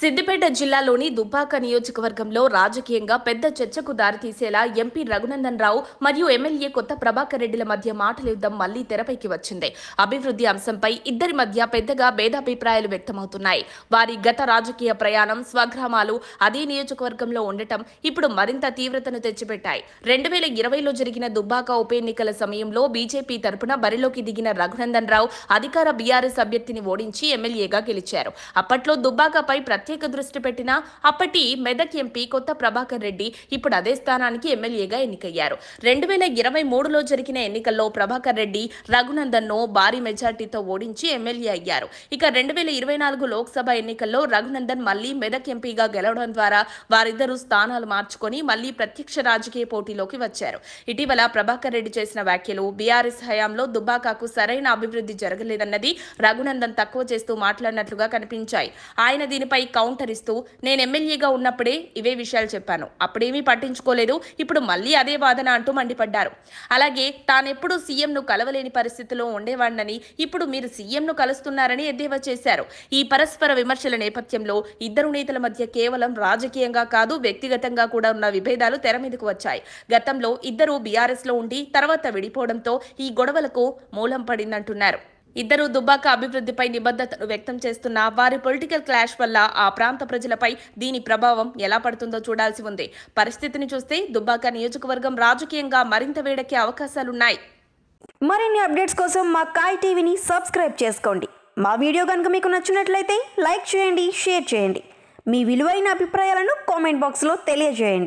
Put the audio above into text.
సిద్దిపేట జిల్లాలోని దుబ్బాక నియోజకవర్గంలో రాజకీయంగా పెద్ద చర్చకు దారితీసేలా ఎంపీ రఘునందన్ రావు మరియు ఎమ్మెల్యే కొత్త ప్రభాకర్ రెడ్డిల మధ్య మాటల యుద్ధం మళ్లీ తెరపైకి వచ్చింది. అభివృద్ధి అంశంపై ఇద్దరి మధ్య పెద్దగా భేదాభిప్రాయాలు వ్యక్తమవుతున్నాయి. వారి గత రాజకీయ ప్రయాణం, స్వగ్రామాలు అదే నియోజకవర్గంలో ఉండటం ఇప్పుడు మరింత తీవ్రతను తెచ్చిపెట్టాయి. 2020లో జరిగిన దుబ్బాక ఉప ఎన్నికల సమయంలో బీజేపీ తరపున బరిలోకి దిగిన రఘునందన్ రావు అధికార బీఆర్ఎస్ అభ్యర్థిని ఓడించి ఎమ్మెల్యేగా గెలిచారు. అప్పట్లో దుబ్బాకపై ప్రత్యేక దృష్టి పెట్టిన అప్పటి మెదక్ ఎంపీ కొత్త ప్రభాకర్ రెడ్డి ఇప్పుడు అదే స్థానానికి ఎమ్మెల్యేగా ఎన్నికయ్యారు. 2023లో జరిగిన ఎన్నికల్లో ప్రభాకర్ రెడ్డి రఘునందన్ ను భారీ మెజార్టీతో ఓడించి ఎమ్మెల్యే అయ్యారు. ఇక 2024 లోక్సభ ఎన్నికల్లో రఘునందన్ మళ్లీ మెదక్ ఎంపీగా గెలవడం ద్వారా వారిద్దరూ స్థానాలు మార్చుకొని మళ్లీ ప్రత్యక్ష రాజకీయ పోటీలోకి వచ్చారు. ఇటీవల ప్రభాకర్ రెడ్డి చేసిన వ్యాఖ్యలు బీఆర్ఎస్ హయాంలో దుబ్బాకకు సరైన అభివృద్ధి జరగలేదన్నది రఘునందన్ తక్కువ చేస్తూ మాట్లాడినట్లుగా కనిపించాయి. ఆయన దీనిపై కౌంటర్ ఇస్తూ, నేను ఎమ్మెల్యేగా ఉన్నప్పుడే ఇవే విషయాలు చెప్పాను, అప్పుడేమీ పట్టించుకోలేదు, ఇప్పుడు మళ్లీ అదే వాదన అంటూ మండిపడ్డారు. అలాగే తానెప్పుడు సీఎంను కలవలేని పరిస్థితిలో ఉండేవాడినని ఇప్పుడు మీరు సీఎంను కలుస్తున్నారని ఎద్దేవా చేశారు. ఈ పరస్పర విమర్శల నేపథ్యంలో ఇద్దరు నేతల మధ్య కేవలం రాజకీయంగా కాదు, వ్యక్తిగతంగా కూడా ఉన్న విభేదాలు తెర మీదకు వచ్చాయి. గతంలో ఇద్దరు బీఆర్ఎస్ లో ఉండి తర్వాత విడిపోవడంతో ఈ గొడవలకు మూలం పడిందంటున్నారు. ఇద్దరు దుబ్బాక అభివృద్ధిపై నిబద్ధతను వ్యక్తం చేస్తున్న వారి పొలిటికల్ క్లాష్ వల్ల ఆ ప్రాంత ప్రజలపై దీని ప్రభావం ఎలా పడుతుందో చూడాల్సి ఉంది. పరిస్థితిని చూస్తే దుబ్బాక నియోజకవర్గం రాజకీయంగా మరింత వేడెక్కే అవకాశాలున్నాయి. మరిన్ని అప్డేట్స్ కోసం మా కాయ్ టీవీని సబ్స్క్రైబ్ చేసుకోండి. మా వీడియో కనుక మీకు నచ్చినట్లయితే లైక్ చేయండి, షేర్ చేయండి. మీ విలువైన అభిప్రాయాలను కామెంట్ బాక్స్లో తెలియజేయండి.